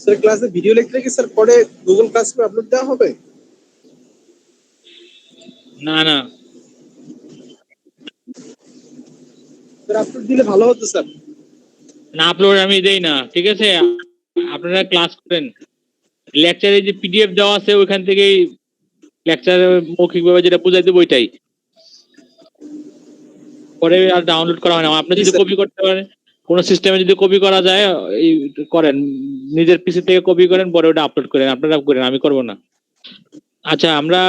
Sir ক্লাসে video lecture কি sir পরে গুগল ক্লাসরুমে আপলোড দেওয়া হবে? না না স্যার আপলোড দিলে ভালো হতো স্যার। না, আপলোড আমি দেই না, ঠিক আছে? আপনারা ক্লাস করেন, লেকচারে যে পিডিএফ দেওয়া আছে ওইখান থেকেই লেকচার মৌখিকভাবে যেটা বুঝাই দেবো ওইটাই, পরে আর ডাউনলোড করা হয় না। আপনি যদি কপি করতে পারেন, কোনো সিস্টেমে যদি কপি করা যায় এই করেন, নিজের পিসি থেকে কপি করেন, পরে ওটা আপলোড করেন, আপনারা করেন, আমি করব না। আচ্ছা, আমরা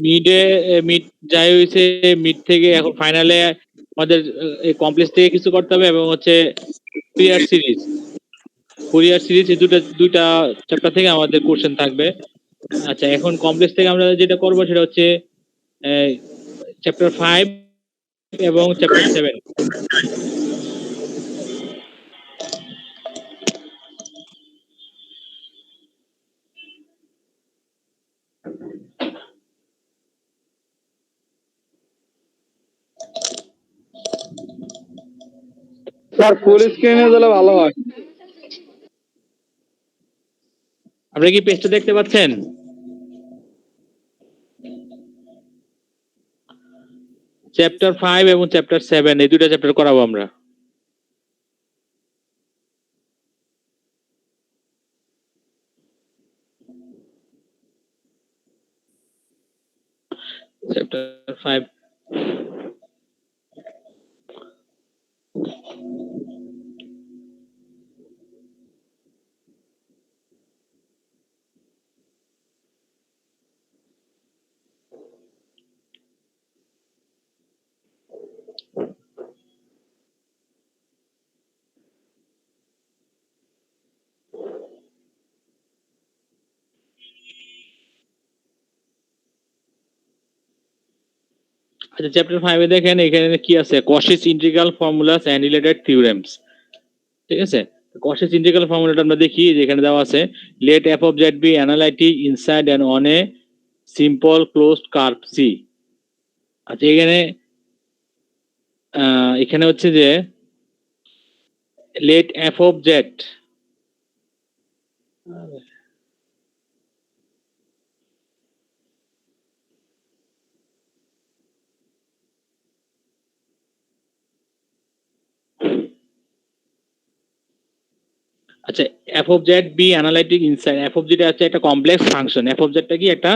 মিড যাই হয়েছে, মিড থেকে এখন ফাইনালে আমাদের কমপ্লেক্স থেকে কিছু করতে হবে, এবং হচ্ছে ফুরিয়ার সিরিজ এই দুইটা চ্যাপ্টার থেকে আমাদের কোশ্চেন থাকবে। আচ্ছা, এখন কমপ্লেক্স থেকে আমরা যেটা করব সেটা হচ্ছে চ্যাপ্টার 5 এবং চ্যাপ্টার 7। স্যার ফুল স্ক্রিনে দিলে ভালো হয়। আপনারা কি পেজটা দেখতে পাচ্ছেন? চ্যাপ্টার 5 এবং চ্যাপ্টার 7 এই দুটো চ্যাপ্টার করাবো আমরা। চ্যাপ্টার 5 আচ্ছা, চ্যাপ্টার 5 এ দেখেন এখানে কি আছে, Cauchy's integral formulas and related theorems. ঠিক আছে, কশিস ইন্টিগ্রাল ফর্মুলাটা আমরা দেখি, যেখানে দেওয়া আছে let f of z be analytic inside and on a simple closed curve C. আচ্ছা, এখানে হচ্ছে যে লেট এফ অফ জেড, আচ্ছা, f of z be analytic inside, f of z আছে একটা কমপ্লেক্স ফাংশন, এফ অফ জেডটা কি একটা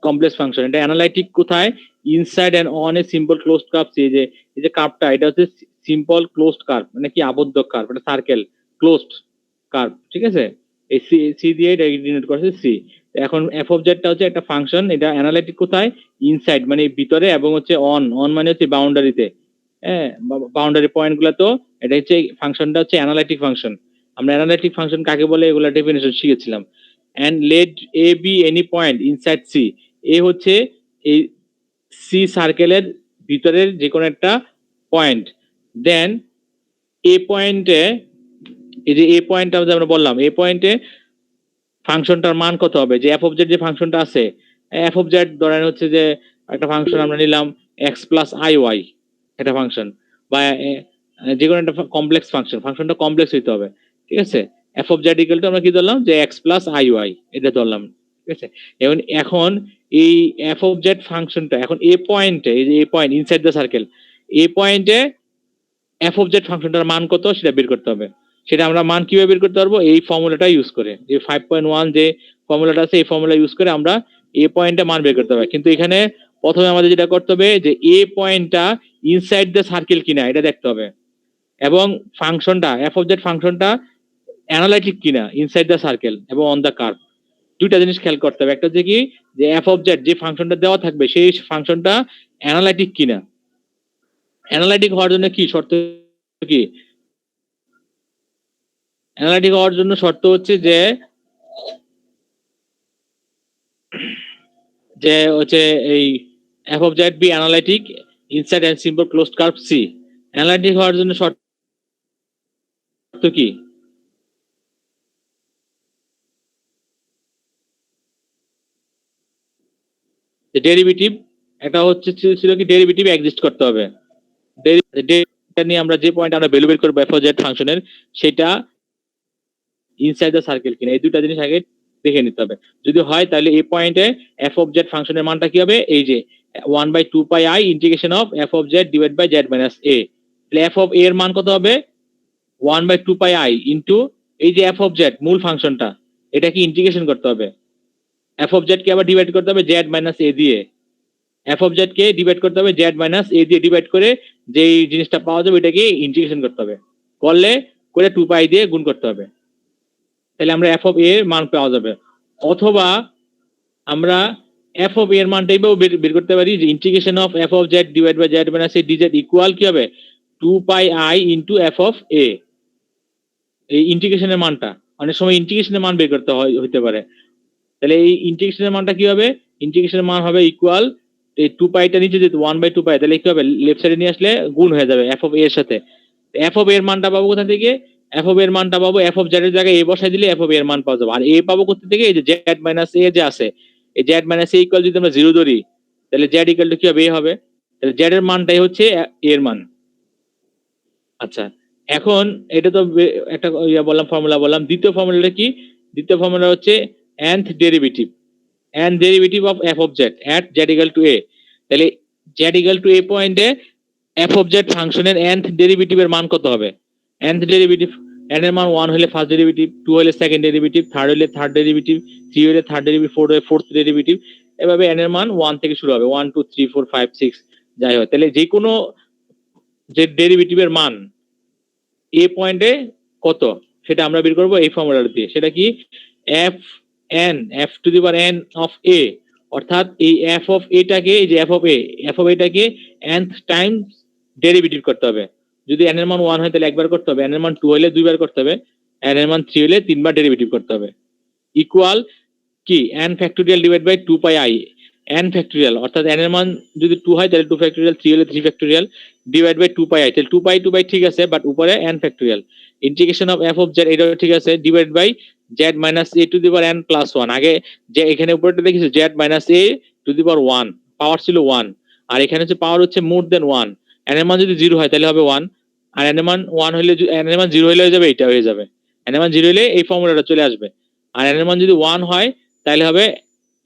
কমপ্লেক্স ফাংশন, এটা অ্যানালাইটিক কোথায়, inside and on a simple closed curve C. এই যে কার্ভটা, এটা হচ্ছে সিম্পল ক্লোজড কার্ভ, মানে কি আবদ্ধ কার্ভ, এটা সার্কেল ক্লোজড কার্ভ, ঠিক আছে? এই সি দিয়ে এটা ডিনোট করছে সি। এখন এফ অফ জেডটা হচ্ছে একটা ফাংশন, এটা অ্যানালাইটিক কোথায়, ইনসাইড মানে ভিতরে, এবং হচ্ছে অন মানে হচ্ছে বাউন্ডারিতে, হ্যাঁ, বাউন্ডারি পয়েন্ট গুলো। তো এটা হচ্ছে ফাংশনটা হচ্ছে অ্যানালাইটিক ফাংশন। আমরা অ্যানালাইটিক ফাংশন কাকে বলে এগুলা ডেফিনেশন শিখেছিলাম। And let a be any point inside C, a হচ্ছে এই সি সার্কেলের ভিতরের যে কোনো একটা পয়েন্ট। দেন এ পয়েন্টে, এই যে এ পয়েন্টটা আমরা বললাম, এ পয়েন্টে ফাংশনটার মান কত হবে, যে এফ অফ জেড যে ফাংশনটা আছে, এফ অফ জেড ধরেন হচ্ছে যে একটা ফাংশন আমরা নিলাম এক্স প্লাস আই ওয়াই, একটা ফাংশন, বা যে কোনো একটা কমপ্লেক্স ফাংশন, ফাংশনটা কমপ্লেক্স হইতে হবে, ঠিক আছে? F of z equal two আমরা কি ধরলাম, যে এক্স প্লাস আই ওয়াই, এটা ধরলাম, ঠিক আছে? এখন এই এফ অফ জেড ফাংশনটা এখন এ পয়েন্টে, এই যে এ পয়েন্ট ইনসাইড দ্য সার্কেল, এ পয়েন্টে এফ অফ জেড ফাংশনটার মান কত সেটা বের করতে হবে। সেটা আমরা মান কিভাবে বের করতে পারবো, এই ফর্মুলাটা ইউজ করে, যে 5.1 যে ফর্মুলাটা আছে এই ফর্মুলা ইউজ করে আমরা এ পয়েন্টে মান বের করতে হবে। কিন্তু এখানে প্রথমে আমাদের যেটা করতে হবে, যে এ পয়েন্টটা ইনসাইড দ্য সার্কেল কিনা এটা দেখতে হবে, এবং ফাংশনটা এফ অফ জেড ফাংশনটা অ্যানালাইটিক কিনা ইনসাইড দ্য সার্কেল এবং অন দ্য কার্ভ। দুইটা জিনিস খেয়াল করতে হবে, একটা হচ্ছে কি, যে এফ অফ জেড যে ফাংশনটা দেওয়া থাকবে সেই ফাংশনটা অ্যানালাইটিক কিনা। অ্যানালাইটিক হওয়ার জন্য কি শর্ত, কি অ্যানালাইটিক হওয়ার জন্য শর্ত হচ্ছে যে হচ্ছে এই f of z be analytic inside and simple closed curve C. Analytic হওয়ার জন্য শর্ত কি, ডেরিভেটিভ, এটা হচ্ছে ছিল কি ডেরিভেটিভ এক্সিস্ট করতে হবে। ডেরিভেটিভ নিয়ে আমরা যে পয়েন্ট আমরা ভ্যালু বের করব এফ অফ জেড ফাংশনের, সেটা ইনসাইড দ্য সার্কেল কিনা, এই দুইটা জিনিস আগে দেখে নিতে হবে। যদি হয় তাহলে এই পয়েন্টে এফ অফ জেড ফাংশনের মানটা কি হবে, এই যে 1/2 pi i integration of f of z divide by z minus a. তাহলে এফ অফ এর মান কত হবে, 1/2 পাই আই ইন্টু এই যে এফ অফ জেড মূল ফাংশনটা, এটা কি ইন্টিগ্রেশন করতে হবে, এফ অফ জেড কে আবার ডিভাইড করতে হবে জেড মাইনাস এ দিয়ে, F of Z K divide করতে হবে জেড মাইনাস এ দিয়ে ডিভাইড করে যেই জিনিসটা পাওয়া যাবে এটাকে ইন্টিগ্রেশন করতে হবে, করলে 2 পাই দিয়ে গুণ করতে হবে, তাহলে আমরা এফ অফ এর মান পাওয়া যাবে। অথবা আমরা এফ অফ এর মানটা এইভাবে বের করতে পারি যে integration of f of z divide by z minus a dz equal কি হবে 2 pi i into f of a. এই ইন্টিগ্রেশনের মানটা অনেক সময় ইন্টিগ্রেশনের মান বের করতে হইতে পারে, তাহলে এই ইন্টিগ্রেশনের মানটা কি হবে, ইন্টিগ্রেশনের মান হবে ইকুয়াল এই 2 পাইটা নিচে যেহেতু 1/2 পাই, তাহলে কি হবে লেফট সাইডে নিয়ে আসলে গুণ হয়ে যাবে এফ অফ এ এর সাথে। এফ অফ এর মানটা পাবো কোথা থেকে, এফ অফ এর মানটা পাবো এফ অফ জেড এর জায়গায় এ বসাই দিলে এফ অফ এর মান পাওয়া যাবে। আর এ পাবো কোথা থেকে, এই যে জেড মাইনাস এ যে আছে, এই জেড মাইনাস এ ইকুয়াল যদি আমরা 0 ধরি তাহলে জেড ইকুয়াল টু কি হবে, এ হবে, তাহলে জেড এর মানটাই হচ্ছে এর মান। আচ্ছা, এখন এটা তো একটা বললাম ফর্মুলা বললাম, দ্বিতীয় ফর্মুলাটা কি, দ্বিতীয় ফর্মুলা হচ্ছে nth derivative, n derivative of f of z at z equal to a। তাহলে z equal to a পয়েন্টে f of z ফাংশনের nth ডেরিভেটিভের মান কত হবে, nth ডেরিভেটিভ n এর মান 1 হলে ফার্স্ট ডেরিভেটিভ, 2 হলে সেকেন্ড ডেরিভেটিভ, 3 হলে থার্ড ডেরিভেটিভ, 3 হলে থার্ড ডেরিভেটিভ, 4 হলে ফোর্থ ডেরিভেটিভ, এভাবে n এর মান 1 থেকে শুরু হবে, 1 2 3 4 5 6 যাই হয়। তাহলে যে কোনো যে ডেরিভেটিভের মান a পয়েন্টে কত সেটা আমরা বের করব এই ফর্মুলাটা দিয়ে, সেটা কি f n f to the power n of a, অর্থাৎ এই f অফ a টাকে, এই যে f অফ a টাকে nth টাইমস ডেরিভেটিভ করতে হবে। যদি n এর মান 1 হয় তাহলে একবার করতে হবে, n এর মান 2 হলে দুইবার করতে হবে, n এর মান 3 হলে তিনবার ডেরিভেটিভ করতে হবে, ইকুয়াল কি n factorial divide by 2 pi i, n factorial অর্থাৎ n এর মান যদি 2 হয় তাহলে 2 ফ্যাক্টোরিয়াল, 3 হলে 3 factorial divide by 2 pi i, তাহলে 2 পাই ঠিক আছে, বাট উপরে n factorial integration of f of z, এটাও ঠিক আছে, divide by z minus a to the power n plus 1। আগে যে এখানে উপরেটা দেখিস z minus a to the power 1, power ছিল 1, আর এখানে হচ্ছে পাওয়ার হচ্ছে মোর দেন 1, n এর মান যদি 0 হয় তাহলে হবে 1, আর n এর মান 1 হলে, n এর মান 0 হলে হয়ে যাবে, এটা হয়ে যাবে, n এর মান 0 হলে এই ফর্মুলাটা চলে আসবে, আর n এর মান যদি 1 হয় তাহলে হবে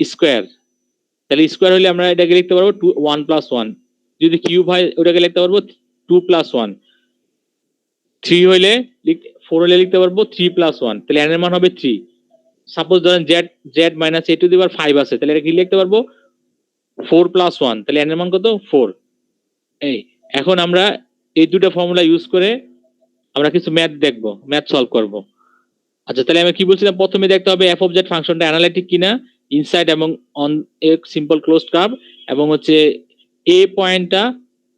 স্কয়ার, তাহলে স্কয়ার হলে আমরা এটাকে লিখতে পারবো 1 প্লাস 1, যদি কিউব হয় ওটাকে লিখতে পারবো 2 প্লাস 1, 3 হইলে 4 হলে লিখতে পারবো 3 প্লাস 1, তাহলে n এর মান হবে 3। সাপোজ ধরেন z minus a to the power 5 আছে, তাহলে এটা কি লিখতে পারবো 4 প্লাস 1, তাহলে n এর মান কত 4। এই এখন আমরা এই দুটো ফর্মুলা ইউজ করে আমরা কিছু ম্যাথ দেখবো, ম্যাথ সলভ করব। আচ্ছা, তাহলে আমি কি বলছিলাম, প্রথমে দেখতে হবে এফ অফ জেড ফাংশনটা অ্যানালাইটিক কিনা ইনসাইড এবং on a simple closed curve, এবং হচ্ছে এ পয়েন্টটা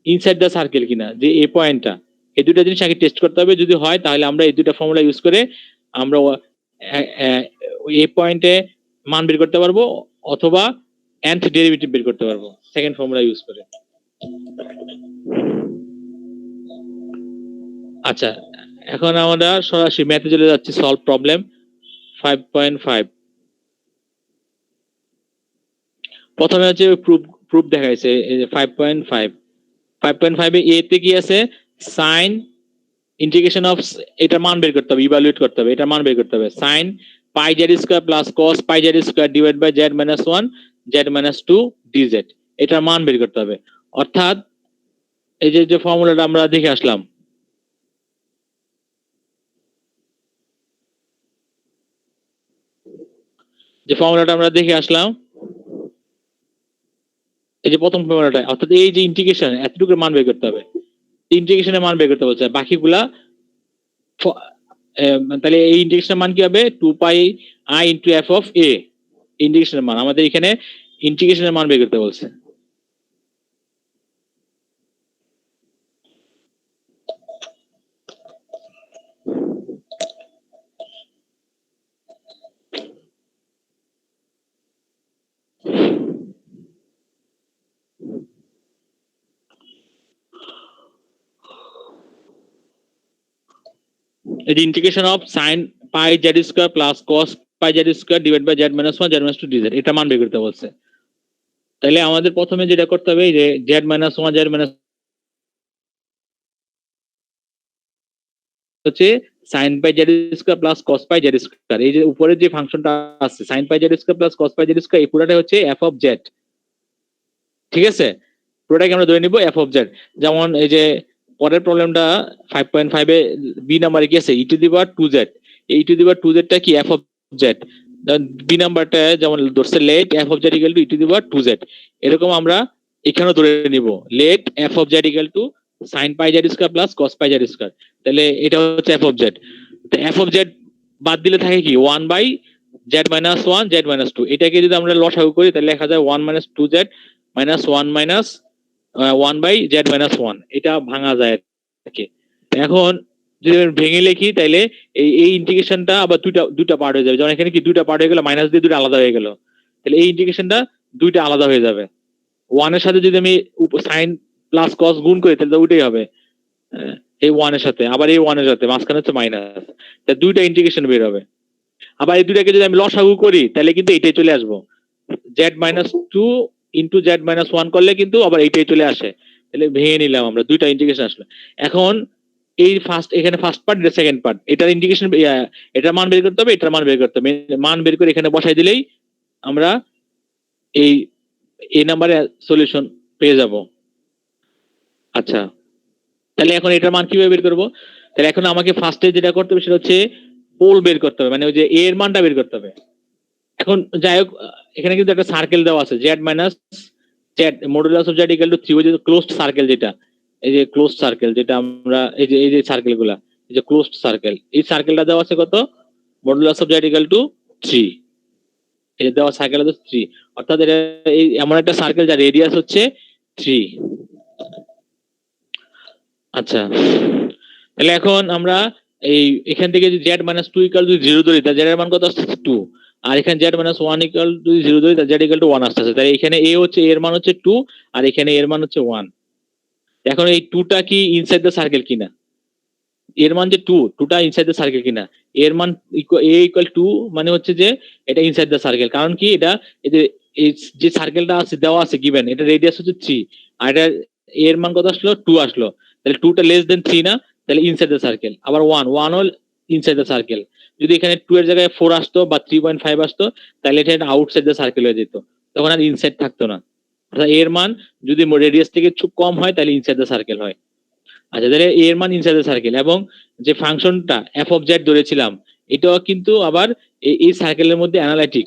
ইনসাইড দ্য সার্কেল কিনা, যে এ পয়েন্টটা, এই দুটো জিনিস আগে টেস্ট করতে হবে। যদি হয় তাহলে আমরা এই দুটো ফর্মুলা ইউজ করে আমরা এ পয়েন্টে মান বের করতে পারবো, অথবা nth ডেরিভেটিভ বের করতে পারবো সেকেন্ড ফর্মুলা ইউজ করে। আচ্ছা, এখন আমরা সরাসরি ম্যাথে চলে যাচ্ছি, সলভ প্রবলেম 5.5। প্রথমে হচ্ছে প্রুফ দেখাইছে 5.5 এ তে কি আছে, সাইন ইন্টিগ্রেশন অফ, এটা মান বের করতে হবে, ইভালুয়েট করতে হবে, এটা মান বের করতে হবে, sine pi z square plus cos pi z square divide by z minus 1 z minus 2 dz, এটার মান বের করতে হবে। অর্থাৎ এই যে ফর্মুলাটা আমরা দেখে আসলাম, যে ফর্মুলাটা আমরা দেখে আসলাম, এই যে প্রথম ফর্মুলাটা, অর্থাৎ এই যে ইন্টিগ্রেশন এতটুকু মান বের করতে হবে, ইন্টিগ্রেশনের মান বের করতে বলছে, বাকিগুলা তাহলে এই ইন্টিগ্রেশনের মান কি হবে 2 pi i into f of a, ইন্টিগ্রেশনের মান, আমাদের এখানে ইন্টিগ্রেশনের মান বের করতে বলছে। The integration of sin pi z square plus cos pi z square divided by z minus 1 z minus 2 dz, এটা মান বের করতে বলছে। তাহলে আমাদের প্রথমে যেটা করতে হবে যে z minus 1 z minus হচ্ছে sin pi z square plus cos pi z square, এই যে উপরে যে ফাংশনটা আছে sin pi z square plus cos pi z square, এই পুরোটা হচ্ছে f অফ জেড। ঠিক আছে, পুরোটাকে আমরা ধরে নিব f অফ জেড। যেমন এই যে পরের প্রবলেমটা 5.5 এ বি নাম্বারে কি আছে, e to the power 2z, এই টু দি পাওয়ার 2z টা কি f অফ জেড। বি নাম্বারটা যেমন ধরছে let f of z equal to e to the power 2z, এরকম আমরা এখানেও ধরে নিব let f of z equal to sin pi z square plus cos pi z square. তাহলে এটা হচ্ছে f অফ জেড। তো f অফ জেড বাদ দিলে থাকে কি 1 by z minus 1 z minus 2, এটাকে যদি আমরা লসাগু করি তাহলে লেখা যায় 1 minus 2z minus 1 minus 1 by z minus 1, এটা ভাঙা যায় আর কি। এখন যদি ভেঙে লিখি তাহলে এই ইন্টিগ্রেশনটা আবার দুইটা পার্ট হয়ে যাবে, যেমন এখানে কি দুইটা পার্ট হয়ে গেল, মাইনাস দিয়ে দুটো আলাদা হয়ে গেল, তাহলে এই ইন্টিগ্রেশনটা দুইটা আলাদা হয়ে যাবে। 1 এর সাথে যদি আমি sin প্লাস cos গুণ করি তাহলে তো ওইটাই হবে, এই 1 এর সাথে আবার এই 1 এর সাথে মাঝখানে হচ্ছে মাইনাস, তাহলে দুইটা ইন্টিগ্রেশন বের হবে। আবার এই দুইটাকে যদি আমি লসাগু করি তাহলে কিন্তু এইটাই চলে আসবো, z minus 2 into z minus 1 করলে কিন্তু আবার এইটাই চলে আসে। তাহলে ভেঙে নিলাম আমরা, দুইটা ইন্টিগ্রেশন আসলো। এখন এই এখানে ফার্স্ট পার্ট, এটা সেকেন্ড পার্ট, এটার ইন্টিগ্রেশন, এটার মান বের করতে হবে, এটার মান বের করতে হবে, মান বের করে এখানে বসাই দিলেই আমরা এই নাম্বারে সলিউশন পেয়ে যাব। আচ্ছা, তাহলে এখন এটার মান কিভাবে বের করবো? তাহলে এখন আমাকে ফার্স্টে যেটা করতে হবে সেটা হচ্ছে পোল বের করতে হবে, মানে ওই যে a এর মানটা বের করতে হবে। এখন যাই হোক, এখানে কিন্তু একটা সার্কেল দেওয়া আছে, z minus z modulus of z equal to 3, ওই যে ক্লোজড সার্কেল, যেটা এই যে ক্লোজড সার্কেল, যেটা আমরা এই যে সার্কেলগুলা, এই যে ক্লোজড সার্কেল, এই সার্কেলটা দেওয়া আছে কত, modulus of z equal to 3, এই যে দেওয়া সার্কেল হচ্ছে 3, অর্থাৎ এটা এই এমন একটা সার্কেল যার রেডিয়াস হচ্ছে 3। আচ্ছা, তাহলে এখন আমরা এখান থেকে যে z মাইনাস 2 ইকুয়াল টু 0 ধরি, তাহলে z এর মান কত আসছে 2, আর এখানে z মাইনাস 1 ইকুয়াল টু 0 ধরি, তাহলে z ইকুয়াল টু 1 আসছে। তাহলে এখানে a হচ্ছে, এর মান হচ্ছে 2, আর এখানে এর মান হচ্ছে 1। এখন এই 2টা কি ইনসাইড দ্য সার্কেল কিনা, এর মান যে 2টা ইনসাইড দ্য সার্কেল কিনা, এর মান a ইকুয়াল 2 মানে হচ্ছে যে এটা ইনসাইড দ্য সার্কেল, কারণ কি এটা এই যে সার্কেলটা আছে দেওয়া আছে গিভেন, এটা রেডিয়াস হচ্ছে 3, আর এটা এর মান কত আসলো 2 আসলো, তাহলে 2টা লেস দেন 3 না, তাহলে ইনসাইড দ্য সার্কেল। আবার 1 হল ইনসাইড দ্য সার্কেল। যদি এখানে 2 এর জায়গায় 4 আসতো বা 3.5 আসতো তাহলে এটা আউটসাইড দ্য সার্কেল হয়ে যেত, তখন আর ইনসাইড থাকতো না। অর্থাৎ এর মান যদি রেডিয়াস থেকে খুব কম হয় তাহলে ইনসাইড দ্য সার্কেল হয়। আচ্ছা, তাহলে এর মান ইনসাইড দ্য সার্কেল, এবং যে ফাংশনটা f অফ z ধরেছিলাম এটাও কিন্তু আবার এই সার্কেলের মধ্যে অ্যানালাইটিক।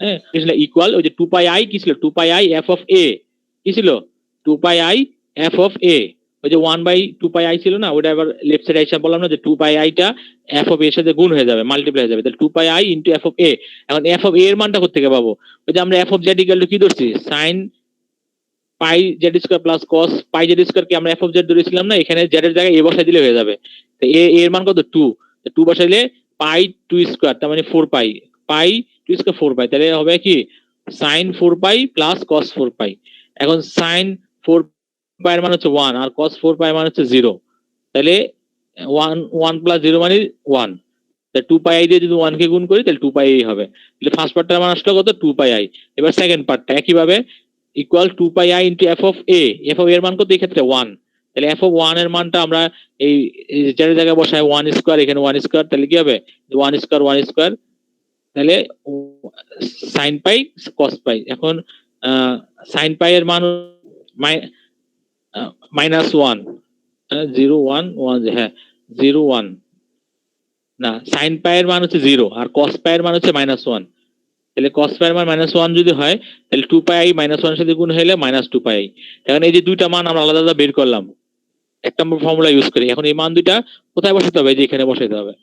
হ্যাঁ, ইকুয়াল ওই যে 2 পাই i কি ছিল, 2 pi i f of a কি ছিল, 2 pi i f of a, ওই যে 1 বাই 2 পাই i ছিল না, ওটা আবার লেফট সাইডে এসে বললাম না যে 2 পাই i টা f অফ a এর সাথে গুণ হয়ে যাবে, মাল্টিপ্লাই হয়ে যাবে, তাহলে 2 pi i into f of a। এখন f অফ a এর মানটা কোথা থেকে পাবো, ওই যে আমরা f of z equal to কি ধরছি, sin pi z square plus cos pi z square কে আমরা f অফ z ধরেছিলাম না, এখানে z এর জায়গায় a বসাই দিলে হয়ে যাবে। তো a এর মান কত 2, 2 বসাইলে পাই 2 স্কয়ার, তার মানে 4 পাই, পাই 2 স্কয়ার 4 পাই, তাহলে হবে কি sin 4 পাই প্লাস cos 4 পাই। এখন sin 4 পাই এর মান হচ্ছে 1 আর cos 4 পাই এর মান হচ্ছে 0, তাহলে 1 প্লাস 0 মানে 1, তাহলে 2 পাই i দিয়ে যদি 1 কে গুণ করি তাহলে 2 পাই i হবে। তাহলে ফার্স্ট পার্টটার মান আসলো কত 2 পাই i। এবার সেকেন্ড পার্টটা একই ভাবে equal 2 pi i into f of a, f of a এর মান কত এই ক্ষেত্রে 1, তাহলে f অফ 1 এর মানটা আমরা এই যার জায়গায় বসাই 1 স্কয়ার, এখানে 1 স্কয়ার, তাহলে কি হবে 1 স্কয়ার 1 স্কয়ার, তাহলে sin পাই cos পাই। এখন sin পাই এর মান মাইনাস 1, 0 1 1, হ্যাঁ 0 1 না, sin পাই এর মান হচ্ছে 0 আর cos পাই এর মান হচ্ছে -1, তাহলে cos পাই এর মান -1 যদি হয় তাহলে 2 পাই i -1 এর সাথে গুণ হলে -2 পাই i। এখন এই যে দুইটা মান আমরা আলাদা আলাদা বের করলাম, এক নম্বর ফর্মুলা ইউজ করি। এখন এই মান দুইটা কোথায় বসাতে হবে, যে এখানে বসাতে হবে।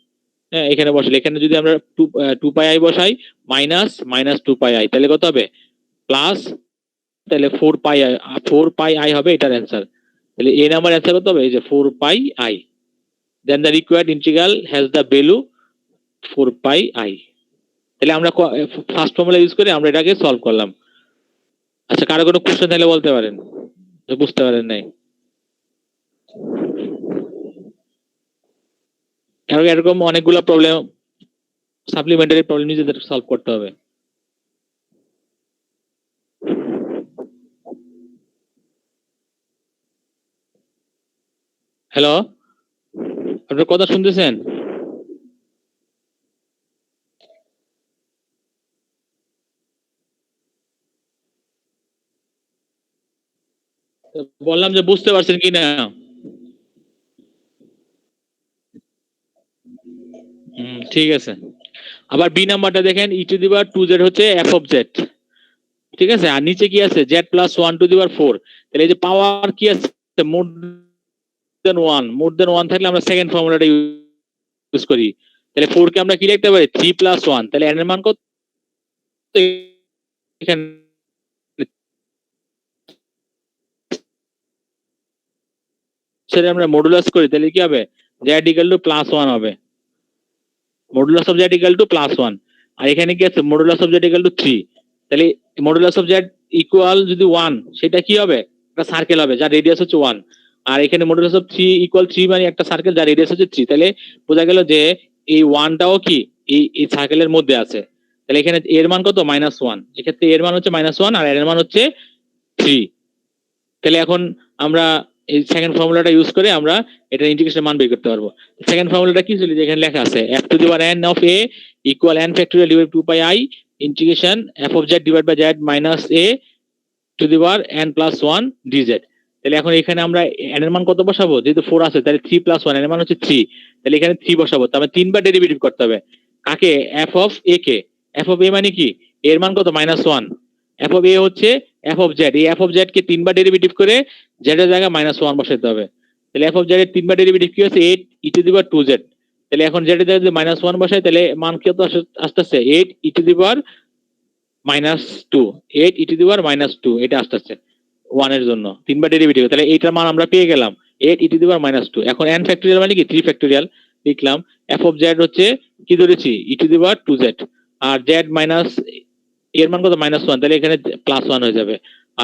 হ্যাঁ, এখানে বসালে, এখানে যদি আমরা 2 পাই i বসাই মাইনাস 2 পাই i, তাহলে কত হবে প্লাস, তাহলে 4 পাই i হবে এটার অ্যান্সার। তাহলে এই নাম্বার অ্যান্সার কত হবে, এই যে 4 পাই i, then the required integral has the value 4 pi i। তাহলে আমরা ফার্স্ট ফর্মুলা ইউজ করে আমরা এটাকে সলভ করলাম। আচ্ছা, কারো কোনো কোশ্চেন তাহলে বলতে পারেন, বুঝতে পারেন নাই? এরকম অনেকগুলো প্রবলেম, সাপ্লিমেন্টারি প্রবলেম নিজেদের সলভ করতে হবে। হ্যালো, আপনার কথা শুনতেছেন? বললাম যে বুঝতে পারছেন কিনা। ঠিক আছে। আবার বি নাম্বারটা দেখেন, ই টু দি পাওয়ার 2z হচ্ছে এফ অফ জেড, ঠিক আছে। আর নিচে কি আছে, Z plus 1 to the power 4। তাহলে এই যে পাওয়ার কি আছে, মোর দেন 1, মোর দেন 1 থাকলে আমরা সেকেন্ড ফর্মুলাটা ইউজ করি। তাহলে 4 কে আমরা কি লিখতে পারি, 3 প্লাস 1। তাহলে n এর মান কত এখানে, সেটা আমরা মডুলাস করি, তাহলে কি হবে, জেড ইকুয়াল টু প্লাস 1 হবে। Modulus of z equal two plus 1। আর এখানে কি আছে, modulus of z equal two 3। তাহলে মডুলাস অফ জেড ইকুয়াল যদি 1, সেটা কি হবে, একটা সার্কেল হবে যার রেডিয়াস হচ্ছে 1। আর এখানে মডুলাস অফ 3 ইকুয়াল 3 মানে একটা সার্কেল যার রেডিয়াস হচ্ছে 3। তাহলে বোঝা গেল যে এই 1টাও কি এই সার্কেলের মধ্যে আছে। তাহলে এখানে এর মান কত, -1। এক্ষেত্রে এর মান হচ্ছে -1 আর এর মান হচ্ছে 3। তাহলে এখন আমরা এই সেকেন্ড ফর্মুলাটা ইউজ করে আমরা এটা ইন্টিগ্রেশনের মান বের করতে পারবো। সেকেন্ড ফর্মুলাটা কি ছিল, যেখানে লেখা আছে f to the power n of a equal n factorial divide 2 pi i integration f of z divide by z minus a to the power n plus 1 dz। তাহলে এখন এখানে আমরা n এর মান কত বসাবো, যেহেতু 4 আছে তাহলে 3 প্লাস 1, n এর মান হচ্ছে 3। তাহলে এখানে 3 বসাবো, তবে 3 বার ডেরিভেটিভ করতে হবে। কাকে, f of a K. f of a মানে কি, এর মান কত, -1। f অফ a হচ্ছে f অফ z, এই f of z K 3 bar derivative করে z এর জায়গায় -1 বসাতে হবে। তাহলে f অফ z এর 3 বার ডেরিভেটিভ কি হচ্ছে, 8 e to the power 2z। তাহলে এখন z এর জায়গায় যদি -1 বসাই, তাহলে মান কত আসতেছে, 8 e to the power -2, 8 e to the power -2, এটা আসতেছে 1 এর জন্য 3 বার ডেরিভেটিভ। তাহলে এইটার মান আমরা পেয়ে গেলাম 8 e টু দি পাওয়ার -2। এখন n ফ্যাক্টোরিয়াল মানে কি, 3 ফ্যাক্টোরিয়াল লিখলাম। f অফ z হচ্ছে কি ধরেছি, e to the power 2z। আর z মাইনাস এর মান কত, -1, তাহলে এখানে +1 হয়ে যাবে।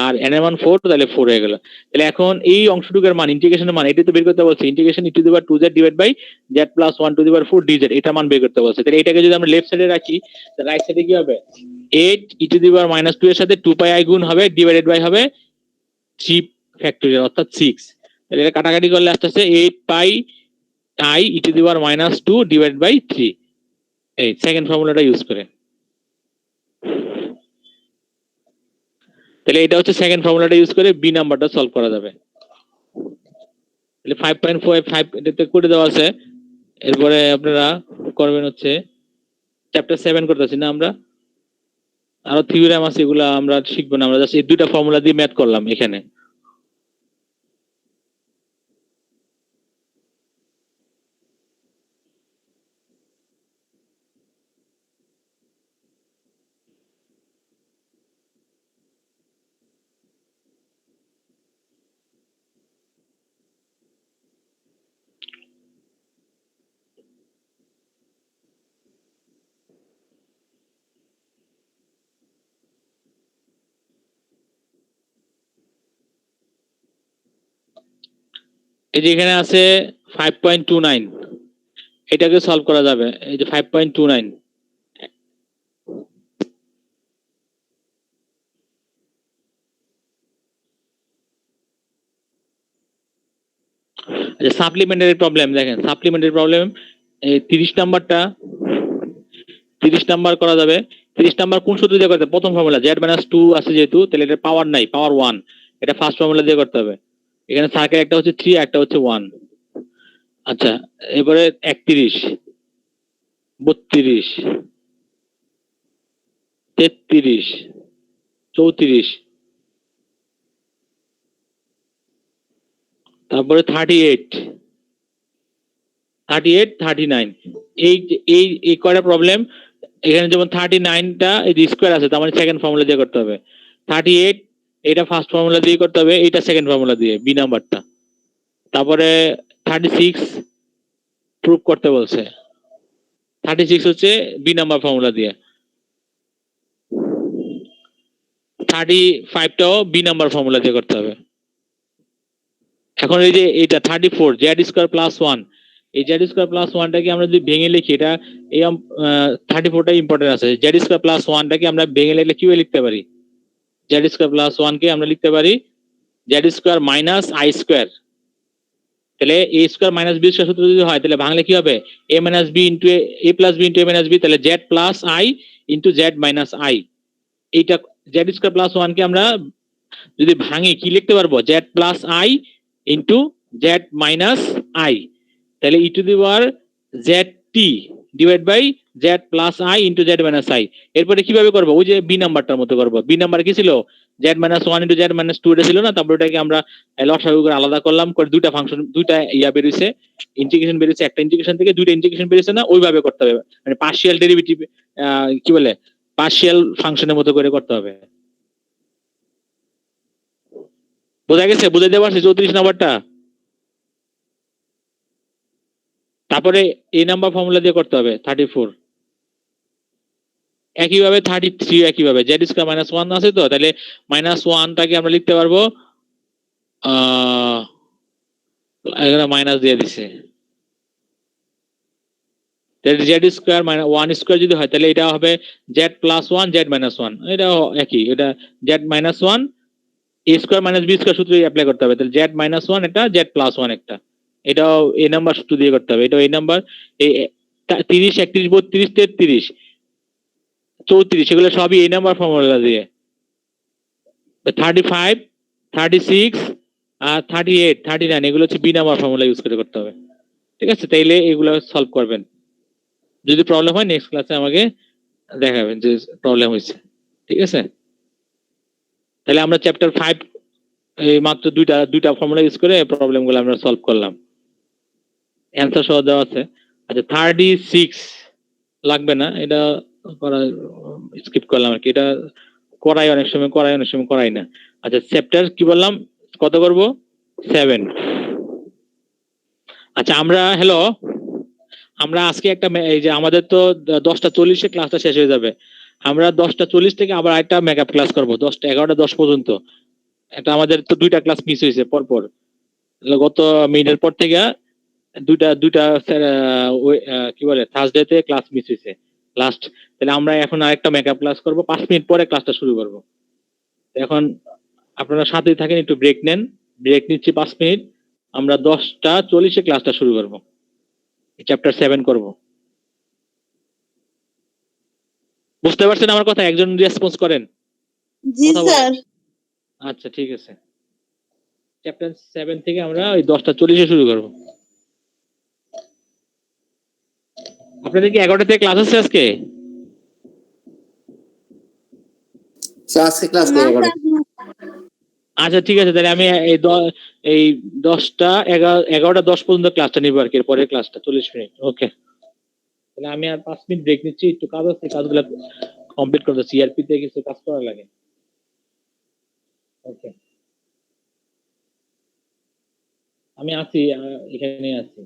আর n এর মান 4, তাহলে 4 হয়ে গেল। তাহলে এখন এই অংশটুকুর মান, ইন্টিগ্রেশনের মান, এটা তো বের করতে বলছে, integration e to the power 2z divide by z plus 1 to the power 4 dz, এটা মান বের করতে বলছে। তাহলে এটাকে যদি আমরা লেফট সাইডে রাখি, তাহলে রাইট সাইডে কি হবে, 8 e টু দি পাওয়ার -2 এর সাথে 2 পাই i গুণ হবে, ডিভাইডেড বাই হবে 3 ফ্যাক্টোরিয়াল অর্থাৎ 6। তাহলে এটা কাটাকাটি করলে আসতেছে 8 pi i e to the power -2 divided by 3, এই সেকেন্ড ফর্মুলাটা ইউজ করে। তাহলে এটা হচ্ছে সেকেন্ড ফর্মুলাটা ইউজ করে বি নাম্বারটা সলভ করা যাবে। তাহলে 5.45 এটাতে করে দেওয়া আছে। এরপরে আপনারা করবেন হচ্ছে চ্যাপ্টার 7 করতেছি না আমরা, আরো থিওরেম আছে, এগুলো আমরা শিখবো না, আমরা জাস্ট এই দুইটা ফর্মুলা দিয়ে ম্যাথ করলাম এখানে। এই যে এখানে আছে 5.29, এটাকে সলভ করা যাবে। এই যে 5.29, আচ্ছা সাপ্লিমেন্টারি প্রবলেম দেখেন, সাপ্লিমেন্টারি প্রবলেম এই 30 নাম্বারটা 30 নাম্বার করা যাবে। 30 নাম্বার কোন সূত্র দিয়ে করতে হবে, প্রথম ফর্মুলা z-2 আছে যেহেতু, তাহলে এটা পাওয়ার নাই, পাওয়ার 1, এটা ফার্স্ট ফর্মুলা দিয়ে করতে হবে। এখানে সার্কেল একটা হচ্ছে 3, একটা হচ্ছে 1। আচ্ছা এবারে 31, 32, 33, 34, তারপরে 38, 39, এই এই এই কয়টা প্রবলেম। এখানে যেমন 39টা এই যে স্কয়ার আছে, তার মানে সেকেন্ড ফর্মুলা দিয়ে করতে হবে। 38 এটা ফার্স্ট ফর্মুলা দিয়ে করতে হবে, এটা সেকেন্ড ফর্মুলা দিয়ে, বি নাম্বারটা। তারপরে 36 প্রুফ করতে বলছে, 36 হচ্ছে বি নাম্বার ফর্মুলা দিয়ে। 35টাও বি নাম্বার ফর্মুলা দিয়ে করতে হবে। এখন এই যে এটা 34 জেড স্কয়ার প্লাস 1, এই জেড স্কোয়ার প্লাস ওয়ানটাকে আমরা যদি ভেঙে লিখি, এটা এই 34টা ইম্পর্টেন্ট আছে। জেড স্কোয়ার প্লাস ওয়ানটাকে আমরা ভেঙে লিখলে কিভাবে লিখতে পারি? জেড স্কোয়ার প্লাস ওয়ানকে আমরা লিখতে পারি z square minus i square. তাহলে a square minus b square সূত্র যদি হয় তাহলে ভাঙলে কি হবে? A minus b into a plus b into a minus b, তাহলে z plus i into z minus i. এইটা জেড স্কোয়ার প্লাস ওয়ানকে আমরা যদি ভাঙি কি লিখতে পারবো? Z plus i into z minus i, তাহলে e to the power z t divide by z plus i into z minus I. এরপরে কিভাবে করবো? ওই যে বি নাম্বারটার মতো করবো। বি নাম্বার কি ছিল? Z minus one into z minus two, এটা ছিল না? তারপর ওটাকে আমরা লসাগু করে আলাদা করলাম, করে দুইটা ফাংশন, দুইটা ইয়া বেরিয়েছে, ইন্টিগ্রেশন বেরিয়েছে। একটা ইন্টিগ্রেশন থেকে দুইটা ইন্টিগ্রেশন বেরিয়েছে না? ওইভাবে করতে হবে, মানে পার্শিয়াল ডেরিভেটিভ, কি বলে, পার্শিয়াল ফাংশনের মতো করে করতে হবে। বোঝা গেছে? বুঝাইতে পারছি 34 নাম্বারটা? তারপরে এই নাম্বার ফর্মুলা দিয়ে করতে হবে 34। একইভাবে 33 একইভাবে জেড স্কয়ার মাইনাস ওয়ান আছে তো, তাহলে মাইনাস ওয়ানটাকে আমরা লিখতে পারবো, এখানে মাইনাস দিয়ে দিছে, Z square minus one square যদি হয় তাহলে এটা হবে Z plus one Z minus one, এটা একই, এটা জেড মাইনাস ওয়ান এ স্কয়ার মাইনাস বি স্কয়ার সূত্র অ্যাপ্লাই করতে হবে। তাহলে জেড মাইনাস ওয়ান একটা, জেড প্লাস ওয়ান একটা, এটাও এই নাম্বার সূত্র দিয়ে করতে হবে। এটাও এই নাম্বার, এই 30 31 32 33 34 এগুলো সবই এই নাম্বার ফর্মুলা দিয়ে। 35 36 আর 38 39 এগুলো হচ্ছে বি নাম্বার ফর্মুলা ইউজ করে করতে হবে। ঠিক আছে? তাইলে এগুলো সলভ করবেন। যদি প্রবলেম হয় নেক্সট ক্লাসে আমাকে দেখাবেন যে প্রবলেম হয়েছে। ঠিক আছে? তাহলে আমরা চ্যাপ্টার 5 এই মাত্র দুইটা ফর্মুলা ইউজ করে প্রবলেমগুলো আমরা সলভ করলাম। অ্যানসার সহ দেওয়া আছে। আচ্ছা 36 লাগবে না, এটা করা স্কিপ করলাম আর কি। এটা করাই অনেক সময় করাই না। আচ্ছা চ্যাপ্টার কি বললাম কত করব? 7। আচ্ছা আমরা আজকে একটা এই যে আমাদের তো 10:40 ক্লাসটা শেষ হয়ে যাবে। আমরা 10:40 থেকে আবার একটা মেকআপ ক্লাস করব 11:10 পর্যন্ত। এটা আমাদের তো দুইটা ক্লাস মিস হয়েছে পরপর, গত মিডের পর থেকে দুইটা কি বলে থার্সডেতে ক্লাস মিস হয়েছে লাস্ট। তাহলে আমরা এখন আরেকটা মেকআপ ক্লাস করব, 5 মিনিট পরে ক্লাসটা শুরু করব। এখন আপনারা সাথেই থাকেন, একটু ব্রেক নেন, ব্রেক নিচ্ছি 5 মিনিট। আমরা 10:40 ক্লাসটা শুরু করব, চ্যাপ্টার 7 করব। বুঝতে পারছেন আমার কথা? একজন রেসপন্স করেন। জি কথা বলেন। স্যার। আচ্ছা ঠিক আছে, চ্যাপ্টার 7 থেকে আমরা ওই 10:40 শুরু করব। আপনাদের কি 11টা থেকে ক্লাস আছে আজকে? আজকে ক্লাস নেই 11। আচ্ছা ঠিক আছে, তাহলে আমি এই 11:10 পর্যন্ত ক্লাসটা নিব আর কি, এর পরের ক্লাসটা 40 মিনিট। ওকে, তাহলে আমি আর 5 মিনিট ব্রেক নিচ্ছি, একটু কাজ আছে, কাজগুলো কমপ্লিট করতে, সিআরপি তে কিছু কাজ করা লাগে। ওকে, আমি আছি, এখানে আছি।